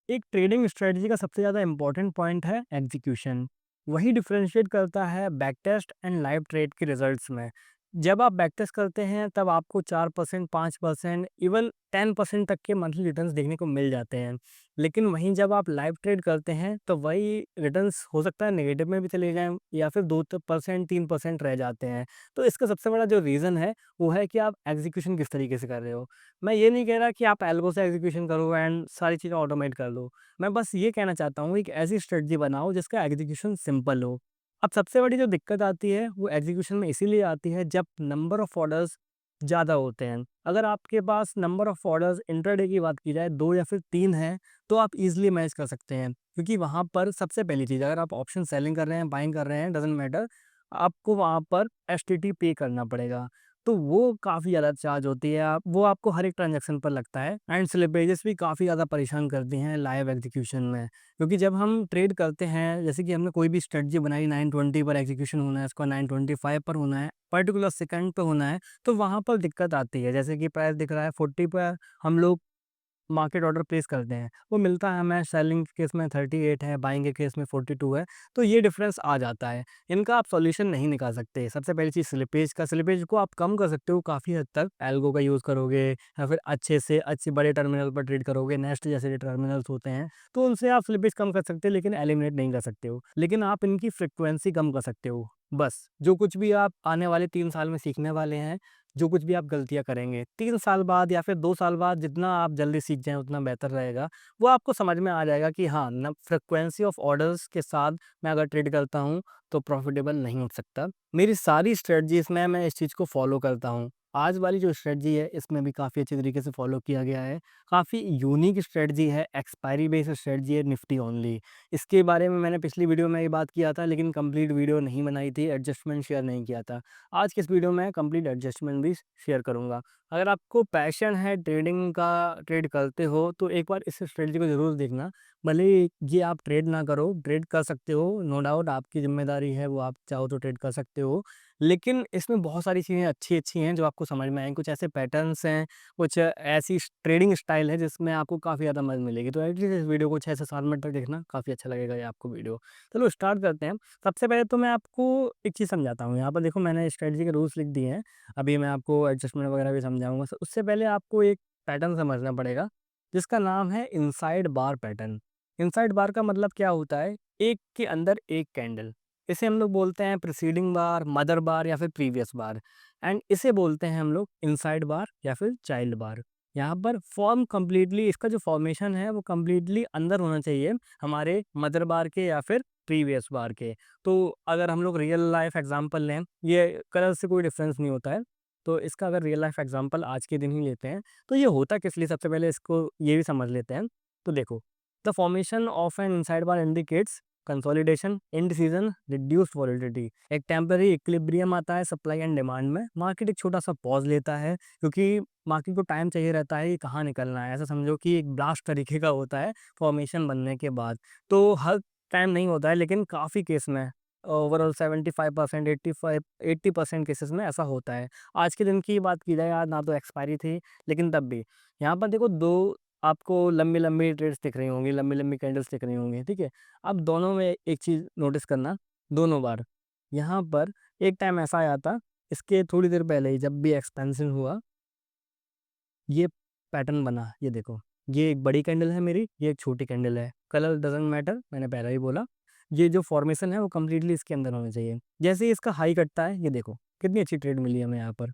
एक trading strategy का सबसे ज़्यादा इम्पोर्टेंट पॉइंट है एग्जीक्यूशन। वही डिफरेंशिएट करता है back test and live trade के रिजल्ट्स में। जब आप बैक टेस्ट करते हैं तब आपको 4%, 5%, इवन 10% तक के मंथली रिटर्न्स देखने को मिल जाते हैं। लेकिन वहीं जब आप लाइव ट्रेड करते हैं तो वही रिटर्न्स हो सकता है नेगेटिव में भी चले जाएँ या फिर 2% 3% रह जाते हैं। तो इसका सबसे बड़ा जो रीज़न है वो है कि आप एग्जीक्यूशन किस तरीके से कर रहे हो। मैं ये नहीं कह रहा कि आप एल्गो से एग्जीक्यूशन करो एंड सारी चीज़ें ऑटोमेट कर दो। मैं बस ये कहना चाहता हूँ एक ऐसी स्ट्रेटजी बनाओ जिसका एग्जीक्यूशन सिंपल हो। अब सबसे बड़ी जो दिक्कत आती है वो एग्जीक्यूशन में इसीलिए आती है जब नंबर ऑफ ऑर्डर्स ज़्यादा होते हैं। अगर आपके पास नंबर ऑफ ऑर्डर्स इंट्राडे की बात की जाए 2 या फिर 3 हैं, तो आप ईज़िली मैनेज कर सकते हैं। क्योंकि वहाँ पर सबसे पहली चीज़ अगर आप ऑप्शन सेलिंग कर रहे हैं, बाइंग कर रहे हैं, डज़न्ट मैटर, आपको वहाँ पर एसटीटी पे करना पड़ेगा। तो वो काफ़ी ज़्यादा चार्ज होती है, आप वो आपको हर एक ट्रांज़ैक्शन पर लगता है एंड स्लिपेजेस भी काफ़ी ज़्यादा परेशान करती हैं लाइव एग्ज़ीक्यूशन में। क्योंकि जब हम ट्रेड करते हैं, जैसे कि हमने कोई भी स्ट्रेटजी बनाई 920 पर एग्ज़ीक्यूशन होना है, उसका 925 पर होना है, पर्टिकुलर सेकंड पे होना है, तो वहाँ पर दिक्कत आती है। जैसे कि प्राइस दिख रहा है 40 पर, हम लोग मार्केट ऑर्डर प्लेस करते हैं, वो मिलता है हमें सेलिंग के केस में 38 है, बाइंग के केस में 42 है, तो ये डिफरेंस आ जाता है। इनका आप सॉल्यूशन नहीं निकाल सकते। सबसे पहली चीज़ स्लिपेज को आप कम कर सकते हो काफ़ी हद तक, एल्गो का यूज़ करोगे या फिर अच्छे से अच्छे बड़े टर्मिनल पर ट्रेड करोगे, नेस्ट जैसे जो टर्मिनल्स होते हैं, तो उनसे आप स्लिपेज कम कर सकते हो लेकिन एलिमिनेट नहीं कर सकते हो। लेकिन आप इनकी फ्रीक्वेंसी कम कर सकते हो। बस, जो कुछ भी आप आने वाले 3 साल में सीखने वाले हैं, जो कुछ भी आप गलतियाँ करेंगे, 3 साल बाद या फिर 2 साल बाद जितना आप जल्दी सीख जाएँ उतना बेहतर रहेगा। वो आपको समझ में आ जाएगा कि हाँ, न फ्रीक्वेंसी ऑफ ऑर्डर्स के साथ मैं अगर ट्रेड करता हूँ, तो प्रॉफ़िटेबल नहीं हो सकता। मेरी सारी स्ट्रेटजीज़ में मैं इस चीज़ को फ़ॉलो करता हूँ। आज वाली जो स्ट्रेटजी है, इसमें भी काफ़ी अच्छे तरीके से फ़ॉलो किया गया है। काफ़ी यूनिक स्ट्रेटजी है, एक्सपायरी बेस्ड स्ट्रेटजी है, निफ्टी ओनली। इसके बारे में मैंने पिछली वीडियो में ये बात किया था, लेकिन कंप्लीट वीडियो नहीं बनाई थी, एडजस्टमेंट शेयर नहीं किया था। आज की इस वीडियो में कंप्लीट एडजस्टमेंट भी शेयर करूँगा। अगर आपको पैशन है ट्रेडिंग का, ट्रेड करते हो, तो एक बार इस स्ट्रेटजी को ज़रूर देखना। भले ही ये आप ट्रेड ना करो, ट्रेड कर सकते हो, नो डाउट आपकी ज़िम्मेदारी है, वो आप चाहो तो ट्रेड कर सकते हो। लेकिन इसमें बहुत सारी चीज़ें अच्छी-अच्छी हैं जो आपको समझ में आएँगी। कुछ ऐसे पैटर्न्स हैं, कुछ ऐसी ट्रेडिंग स्टाइल है जिसमें आपको काफ़ी ज़्यादा मदद मिलेगी। तो एटलीस्ट इस वीडियो को 6 से 7 मिनट तक देखना, काफ़ी अच्छा लगेगा ये आपको वीडियो। चलो स्टार्ट करते हैं। सबसे पहले तो मैं आपको एक चीज़ समझाता हूँ। यहाँ पर देखो मैंने स्ट्रेटजी के रूल्स लिख दिए हैं। अभी मैं आपको एडजस्टमेंट वगैरह भी समझाऊँगा। उससे पहले आपको एक पैटर्न समझना पड़ेगा, जिसका नाम है इनसाइड बार पैटर्न। इनसाइड बार का मतलब क्या होता है? एक के अंदर एक कैंडल। इसे हम लोग बोलते हैं प्रीसीडिंग बार, मदर बार या फिर प्रीवियस बार एंड इसे बोलते हैं हम लोग इनसाइड बार या फिर चाइल्ड बार। यहाँ पर फॉर्म कंप्लीटली इसका जो फॉर्मेशन है वो कंप्लीटली अंदर होना चाहिए हमारे मदर बार के या फिर प्रीवियस बार के। तो अगर हम लोग रियल लाइफ एग्जांपल लें, ये कलर से कोई डिफरेंस नहीं होता है। तो इसका अगर रियल लाइफ एग्जांपल आज के दिन ही लेते हैं, तो ये होता किस लिए सबसे पहले इसको ये भी समझ लेते हैं। तो देखो, the formation of an inside bar indicates consolidation, indecision, reduced volatility. एक टेम्पररी इक्विलिब्रियम आता है सप्लाई एंड डिमांड में। मार्केट एक छोटा सा पॉज लेता है क्योंकि मार्केट को टाइम चाहिए रहता है कि कहाँ निकलना है। ऐसा समझो कि एक ब्लास्ट तरीके का होता है फॉर्मेशन बनने के बाद। तो हर टाइम नहीं होता है लेकिन काफ़ी केस में ओवरऑल 75%, 80% केसेस में ऐसा होता है। आज के दिन की बात की जाए, आज ना तो एक्सपायरी थी, लेकिन तब भी यहाँ पर देखो 2 आपको लंबी-लंबी ट्रेड्स दिख रही होंगी, लंबी-लंबी कैंडल्स दिख रही होंगी, ठीक है? अब दोनों में एक चीज़ नोटिस करना, दोनों बार यहाँ पर एक टाइम ऐसा आया था, इसके थोड़ी देर पहले ही जब भी एक्सपेंशन हुआ, ये पैटर्न बना, ये देखो। ये एक बड़ी कैंडल है मेरी, ये एक छोटी कैंडल है। कलर डज़न्ट मैटर, मैंने पहले ही बोला। ये जो फॉर्मेशन है वो कंप्लीटली इसके अंदर होना चाहिए। जैसे ही इसका हाई कटता है, ये देखो, कितनी अच्छी ट्रेड मिली हमें यहाँ पर।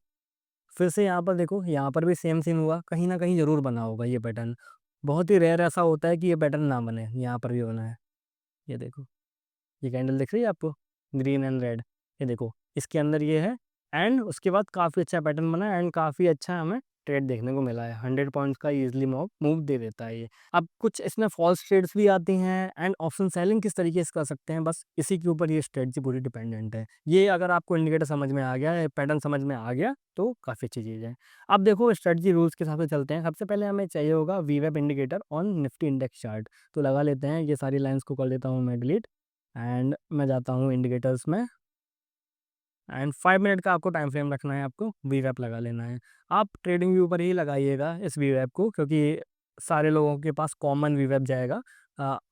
फिर से यहाँ पर देखो, यहाँ पर भी सेम सीन हुआ, कहीं न कहीं ज़रूर बना होगा ये पैटर्न। बहुत ही रेयर ऐसा होता है कि ये पैटर्न ना बने, यहाँ पर भी बना है। ये देखो, ये कैंडल दिख रही है आपको? ग्रीन एंड रेड, ये देखो, इसके अंदर ये है एंड उसके बाद काफ़ी अच्छा पैटर्न बना एंड काफ़ी अच्छा हमें ट्रेड देखने को मिला है। 100 पॉइंट्स का ईज़िली मूव दे देता है ये। अब कुछ इसमें फॉल्स ट्रेड्स भी आती हैं एंड ऑप्शन सेलिंग किस तरीके से कर सकते हैं, बस इसी के ऊपर ये स्ट्रेटजी पूरी डिपेंडेंट है। ये अगर आपको इंडिकेटर समझ में आ गया, ये पैटर्न समझ में आ गया, तो काफ़ी अच्छी चीज़ है। अब देखो स्ट्रेटजी रूल्स के हिसाब से चलते हैं। सबसे पहले हमें चाहिए होगा वीवेब indicator on Nifty index chart. तो लगा लेते हैं, ये सारी लाइन्स को कर देता हूँ मैं डिलीट एंड मैं जाता हूँ इंडिकेटर्स में एंड 5 मिनट का आपको टाइम फ्रेम रखना है, आपको वीवैप लगा लेना है। आप ट्रेडिंग व्यू पर ही लगाइएगा इस वीवैप को, क्योंकि सारे लोगों के पास कॉमन वीवेब जाएगा।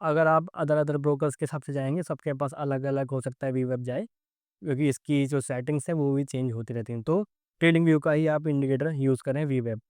अगर आप अदर अदर ब्रोकर्स के हिसाब से जाएँगे, सबके पास अलग-अलग हो सकता है वीवेब जाए, क्योंकि इसकी जो सेटिंग्स है वो भी चेंज होती रहती हैं। तो ट्रेडिंग व्यू का ही आप इंडिकेटर यूज़ करें वीवेब।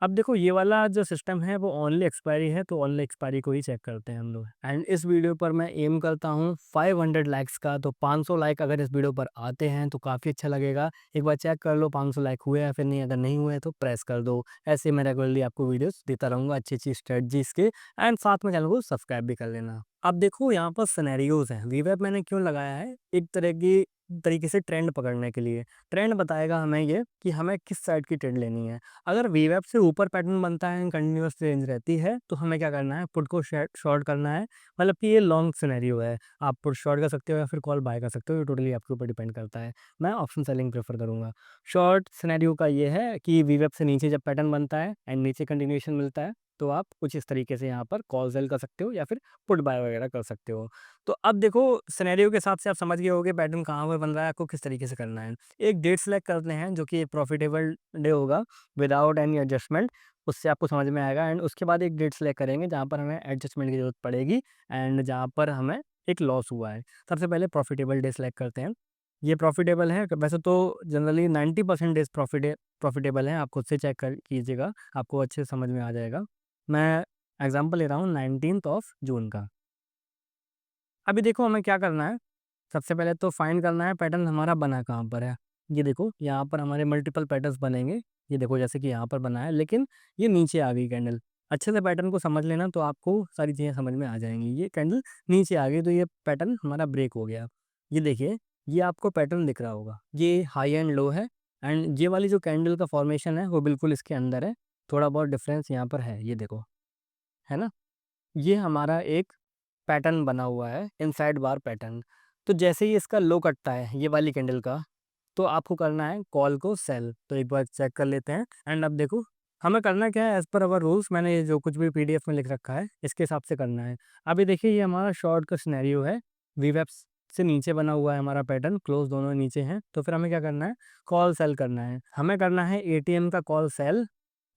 अब देखो ये वाला जो सिस्टम है वो ओनली एक्सपायरी है, तो ओनली एक्सपायरी को ही चेक करते हैं हम लोग। एंड इस वीडियो पर मैं एम करता हूँ 500 लाइक्स का, तो 500 लाइक अगर इस वीडियो पर आते हैं तो काफ़ी अच्छा लगेगा। एक बार चेक कर लो 500 लाइक हुए या फिर नहीं, अगर नहीं हुए तो प्रेस कर दो। ऐसे मैं रेगुलरली आपको वीडियोस देता रहूँगा अच्छी-अच्छी स्ट्रेटजीज़ के, एंड साथ में चैनल को सब्सक्राइब भी कर लेना। अब देखो यहाँ पर सिनेरियोज़ हैं, वीवेब मैंने क्यों लगाया है, एक तरह की तरीके से ट्रेंड पकड़ने के लिए। ट्रेंड बताएगा हमें ये कि हमें किस साइड की ट्रेंड लेनी है। अगर वीवेब से ऊपर पैटर्न बनता है एंड कंटिन्यूअस रेंज रहती है, तो हमें क्या करना है, पुट को शॉर्ट करना है। मतलब कि ये लॉन्ग सिनेरियो है, आप पुट शॉर्ट कर सकते हो या फिर कॉल बाय कर सकते हो, ये टोटली आपके ऊपर डिपेंड करता है। मैं ऑप्शन सेलिंग प्रेफर करूँगा। शॉर्ट सिनेरियो का ये है कि वीवेब से नीचे जब पैटर्न बनता है एंड नीचे कंटिन्यूएशन मिलता है, तो आप कुछ इस तरीके से यहाँ पर कॉल सेल कर सकते हो या फिर पुट बाय वगैरह कर सकते हो। तो अब देखो सिनेरियो के हिसाब से आप समझ गए होगे पैटर्न कहाँ पर बन रहा है, आपको किस तरीके से करना है। एक डेट सेलेक्ट करते हैं जो कि एक प्रॉफिटेबल डे होगा विदाउट एनी एडजस्टमेंट, उससे आपको समझ में आएगा। एंड उसके बाद एक डेट सेलेक्ट करेंगे जहाँ पर हमें एडजस्टमेंट की ज़रूरत पड़ेगी एंड जहाँ पर हमें एक लॉस हुआ है। सबसे पहले प्रॉफिटेबल डे सेलेक्ट करते हैं। ये प्रॉफिटेबल है, वैसे तो जनरली 90% डेज़ प्रॉफिटेबल हैं, आप खुद से चेक कर कीजिएगा, आपको अच्छे से समझ में आ जाएगा। मैं एग्ज़ाम्पल ले रहा हूँ 19th ऑफ जून का। अभी देखो हमें क्या करना है, सबसे पहले तो फाइंड करना है पैटर्न हमारा बना कहाँ पर है। ये देखो यहाँ पर हमारे मल्टीपल पैटर्न्स बनेंगे। ये देखो जैसे कि यहाँ पर बना है, लेकिन ये नीचे आ गई कैंडल। अच्छे से पैटर्न को समझ लेना तो आपको सारी चीज़ें समझ में आ जाएँगी। ये कैंडल नीचे आ गई तो ये पैटर्न हमारा ब्रेक हो गया। ये देखिए, ये आपको पैटर्न दिख रहा होगा। ये हाई एंड लो है एंड ये वाली जो कैंडल का फॉर्मेशन है वो बिल्कुल इसके अंदर है। थोड़ा बहुत डिफरेंस यहाँ पर है, ये देखो, है ना? ये हमारा एक पैटर्न बना हुआ है, इनसाइड बार पैटर्न। तो जैसे ही इसका लो कटता है ये वाली कैंडल का, तो आपको करना है कॉल को सेल। तो एक बार चेक कर लेते हैं एंड अब देखो हमें करना क्या है, एज़ पर अवर रूल्स मैंने ये जो कुछ भी पीडीएफ में लिख रखा है इसके हिसाब से करना है। अभी देखिए ये हमारा शॉर्ट का सिनेरियो है, वीवेप्स से नीचे बना हुआ है हमारा पैटर्न, क्लोज दोनों नीचे हैं। तो फिर हमें क्या करना है, कॉल सेल करना है। हमें करना है एटीएम का कॉल सेल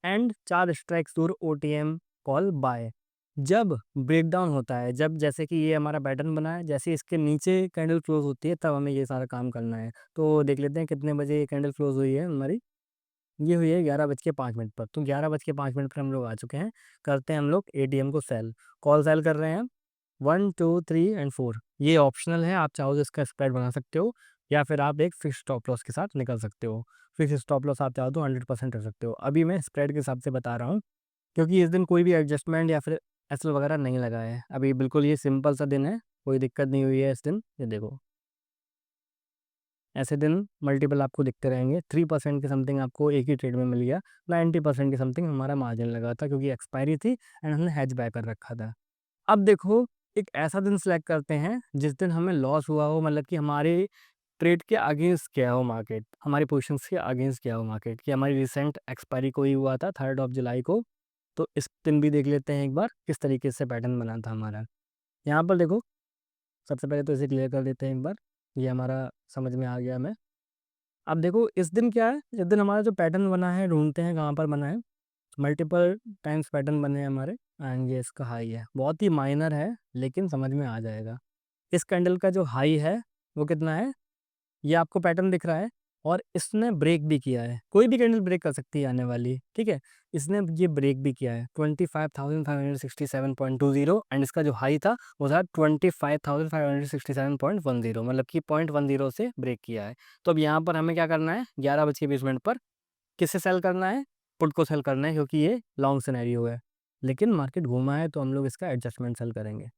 एंड 4 स्ट्राइक्स दूर ओटीएम कॉल बाय। जब ब्रेकडाउन होता है, जब जैसे कि ये हमारा पैटर्न बना है, जैसे इसके नीचे कैंडल क्लोज होती है तब हमें ये सारा काम करना है। तो देख लेते हैं कितने बजे ये कैंडल क्लोज हुई है हमारी। ये हुई है 11:05 पर। तो 11:05 पर हम लोग आ चुके हैं। करते हैं हम लोग एटीएम को सेल, कॉल सेल कर रहे हैं 1, 2, 3 एंड 4। ये ऑप्शनल है, आप चाहो तो इसका स्प्रेड बना सकते हो या फिर आप एक फिक्स स्टॉप लॉस के साथ निकल सकते हो। फिक्स स्टॉप लॉस आप चाहो तो 100% रख सकते हो। अभी मैं स्प्रेड के हिसाब से बता रहा हूँ, क्योंकि इस दिन कोई भी एडजस्टमेंट या फिर एसएल वगैरह नहीं लगा है। अभी बिल्कुल ये सिंपल सा दिन है, कोई दिक्कत नहीं हुई है इस दिन। ये देखो, ऐसे दिन मल्टीपल आपको दिखते रहेंगे। 3% के समथिंग आपको एक ही ट्रेड में मिल गया। 90% के समथिंग हमारा मार्जिन लगा था, क्योंकि एक्सपायरी थी एंड हमने हेज बाय कर रखा था। अब देखो, एक ऐसा दिन सेलेक्ट करते हैं जिस दिन हमें लॉस हुआ हो, मतलब कि हमारे ट्रेड के अगेंस्ट गया हो मार्केट, हमारी पोजीशंस के अगेंस्ट गया हो मार्केट, कि हमारी रिसेंट एक्सपायरी को ही हुआ था 3rd ऑफ जुलाई को। तो इस दिन भी देख लेते हैं एक बार किस तरीके से पैटर्न बना था हमारा। यहाँ पर देखो, सबसे पहले तो इसे क्लियर कर देते हैं एक बार। ये हमारा समझ में आ गया हमें। अब देखो इस दिन क्या है, इस दिन हमारा जो पैटर्न बना है ढूँढते हैं कहाँ पर बना है। मल्टीपल टाइम्स पैटर्न बने हैं हमारे एंड ये इसका हाई है। बहुत ही माइनर है लेकिन समझ में आ जाएगा। इस कैंडल का जो हाई है वो कितना है, ये आपको पैटर्न दिख रहा है और इसने ब्रेक भी किया है। कोई भी कैंडल ब्रेक कर सकती है आने वाली, ठीक है? इसने ये ब्रेक भी किया है 25,567.20 एंड इसका जो हाई था वो था 25,567.10, मतलब कि 0.10 से ब्रेक किया है। तो अब यहाँ पर हमें क्या करना है, 11:20 पर किसे सेल करना है, पुट को सेल करना है, क्योंकि ये लॉन्ग सिनेरियो है। लेकिन मार्केट घूमा है तो हम लोग इसका एडजस्टमेंट सेल करेंगे।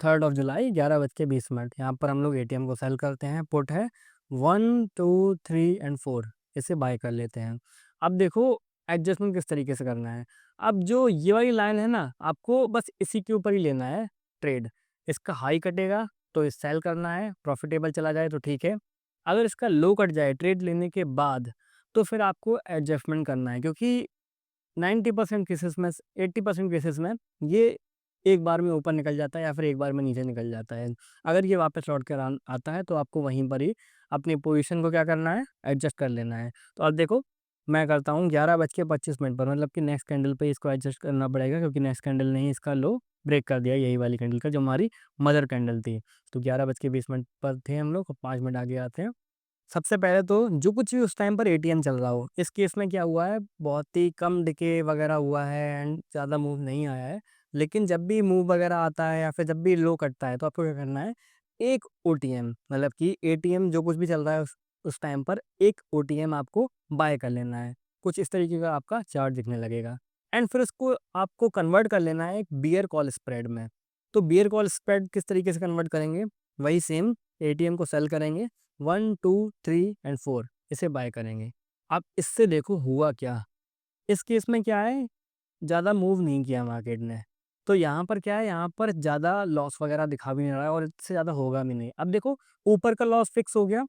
3rd ऑफ जुलाई 11:20 यहाँ पर हम लोग एटीएम को सेल करते हैं। पुट है 1, 2, 3 एंड 4, इसे बाय कर लेते हैं। अब देखो एडजस्टमेंट किस तरीके से करना है। अब जो ये वाली लाइन है ना, आपको बस इसी के ऊपर ही लेना है ट्रेड। इसका हाई कटेगा तो इस सेल करना है, प्रॉफिटेबल चला जाए तो ठीक है। अगर इसका लो कट जाए ट्रेड लेने के बाद, तो फिर आपको एडजस्टमेंट करना है, क्योंकि 90% केसेस में, 80% केसेस में ये एक बार में ऊपर निकल जाता है या फिर एक बार में नीचे निकल जाता है। अगर ये वापस लौट कर आता है तो आपको वहीं पर ही अपनी पोजीशन को क्या करना है, एडजस्ट कर लेना है। तो अब देखो मैं करता हूँ 11:25 पर, मतलब कि नेक्स्ट कैंडल पे इसको एडजस्ट करना पड़ेगा क्योंकि नेक्स्ट कैंडल ने ही इसका लो ब्रेक कर दिया, यही वाली कैंडल का जो हमारी मदर कैंडल थी। तो 11:20 पर थे हम लोग, 5 मिनट आगे आते हैं। सबसे पहले तो जो कुछ भी उस टाइम पर एटीएम चल रहा हो, इस केस में क्या हुआ है, बहुत ही कम डिके वगैरह हुआ है एंड ज़्यादा मूव नहीं आया है। लेकिन जब भी मूव वगैरह आता है या फिर जब भी लो कटता है तो आपको क्या करना है, एक ओटीएम मतलब कि एटीएम जो कुछ भी चल रहा है उस टाइम पर एक ओटीएम आपको बाय कर लेना है। कुछ इस तरीके का आपका चार्ट दिखने लगेगा एंड फिर उसको आपको कन्वर्ट कर लेना है एक बियर कॉल स्प्रेड में। तो बियर कॉल स्प्रेड किस तरीके से कन्वर्ट करेंगे, वही सेम एटीएम को सेल करेंगे, 1 2 3 एंड 4 इसे बाय करेंगे। अब इससे देखो हुआ क्या, इस केस में क्या है, ज़्यादा मूव नहीं किया मार्केट ने। तो यहाँ पर क्या है, यहाँ पर ज़्यादा लॉस वगैरह दिखा भी नहीं रहा है और इससे ज़्यादा होगा भी नहीं। अब देखो ऊपर का लॉस फिक्स हो गया,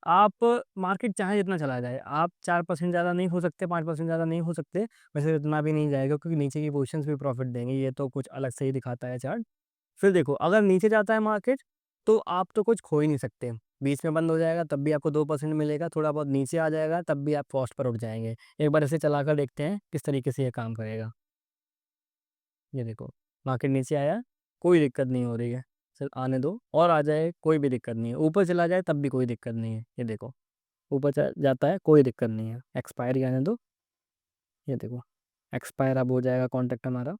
आप मार्केट चाहे जितना चला जाए, आप 4% ज़्यादा नहीं हो सकते, 5% ज़्यादा नहीं हो सकते, वैसे इतना भी नहीं जाएगा क्योंकि नीचे की पोज़ीशंस भी प्रॉफ़िट देंगी, ये तो कुछ अलग से ही दिखाता है चार्ट। फिर देखो अगर नीचे जाता है मार्केट तो आप तो कुछ खो ही नहीं सकते। बीच में बंद हो जाएगा तब भी आपको 2% मिलेगा, थोड़ा बहुत नीचे आ जाएगा तब भी आप कॉस्ट पर उठ जाएँगे। एक बार इसे चलाकर देखते हैं किस तरीके से ये काम करेगा। ये देखो, मार्केट नीचे आया, कोई दिक्कत नहीं हो रही है। चल आने दो और आ जाए कोई भी दिक्कत नहीं है। ऊपर चला जाए तब भी कोई दिक्कत नहीं है। ये देखो, ऊपर च जाता है कोई दिक्कत नहीं है। एक्सपायरी आने दो, ये देखो, एक्सपायर अब हो जाएगा कॉन्ट्रैक्ट हमारा।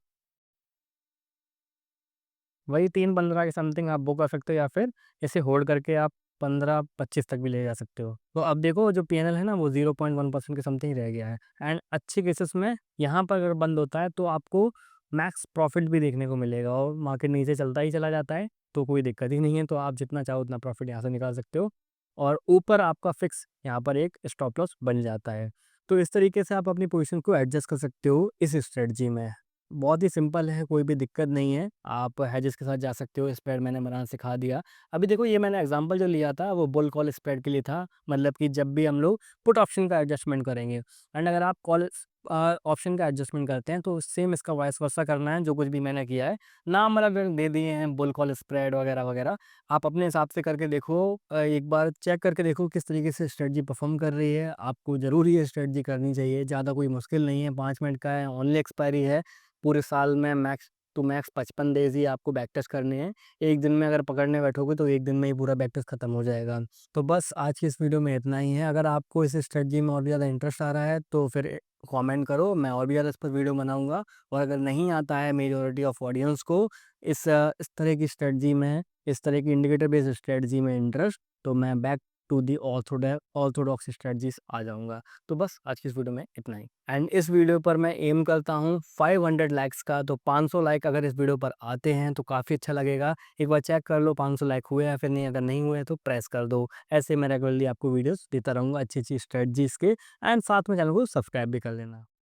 वही 3-15 के समथिंग आप बुक कर सकते हो या फिर इसे होल्ड करके आप 15-25 तक भी ले जा सकते हो। तो अब देखो जो पीएनएल है ना वो 0.1% के समथिंग रह गया है एंड अच्छे केसेस में यहाँ पर अगर बंद होता है तो आपको मैक्स प्रॉफिट भी देखने को मिलेगा और मार्केट नीचे चलता ही चला जाता है तो कोई दिक्कत ही नहीं है। तो आप जितना चाहो उतना प्रॉफिट यहाँ से निकाल सकते हो और ऊपर आपका फिक्स यहाँ पर एक स्टॉप लॉस बन जाता है। तो इस तरीके से आप अपनी पोजीशन को एडजस्ट कर सकते हो इस स्ट्रेटजी में। बहुत ही सिंपल है, कोई भी दिक्कत नहीं है। आप हेजेस के साथ जा सकते हो, स्प्रेड मैंने बनाना सिखा दिया। अभी देखो ये मैंने एग्ज़ाम्पल जो लिया था वो बुल कॉल स्प्रेड के लिए था, मतलब कि जब भी हम लोग पुट ऑप्शन का एडजस्टमेंट करेंगे एंड अगर आप कॉल ऑप्शन का एडजस्टमेंट करते हैं तो सेम इसका वाइस वर्सा करना है, जो कुछ भी मैंने किया है। नाम अलग-अलग दे दिए हैं, बुल कॉल स्प्रेड वगैरह-वगैरह। आप अपने हिसाब से करके देखो, एक बार चेक करके देखो किस तरीके से स्ट्रेटजी परफ़ॉर्म कर रही है। आपको ज़रूर ये स्ट्रेटजी करनी चाहिए, ज़्यादा कोई मुश्किल नहीं है, 5 मिनट का है, ओनली एक्सपायरी है। पूरे साल में मैक्स टू मैक्स 55 डेज़ ही आपको बैक टेस्ट करने हैं। एक दिन में अगर पकड़ने बैठोगे तो एक दिन में ही पूरा बैक टेस्ट खत्म हो जाएगा। तो बस आज की इस वीडियो में इतना ही है। अगर आपको इस स्ट्रेटजी में और भी ज़्यादा इंटरेस्ट आ रहा है तो फिर कमेंट करो, मैं और भी ज़्यादा इस पर वीडियो बनाऊँगा। और अगर नहीं आता है मेजॉरिटी ऑफ ऑडियंस को इस तरह की स्ट्रेटजी में, इस तरह की इंडिकेटर बेस्ड स्ट्रेटजी में इंटरेस्ट, तो मैं back to the orthodox strategies आ जाऊँगा। तो बस आज की इस वीडियो में इतना ही एंड इस वीडियो पर मैं एम करता हूँ 500 लाइक्स का। तो 500 लाइक अगर इस वीडियो पर आते हैं तो काफ़ी अच्छा लगेगा। एक बार चेक कर लो 500 लाइक हुए या फिर नहीं, अगर नहीं हुए तो प्रेस कर दो। ऐसे मैं रेगुलरली आपको वीडियोस देता रहूँगा अच्छी-अच्छी स्ट्रेटजीज़ के एंड साथ में चैनल को सब्सक्राइब भी कर लेना।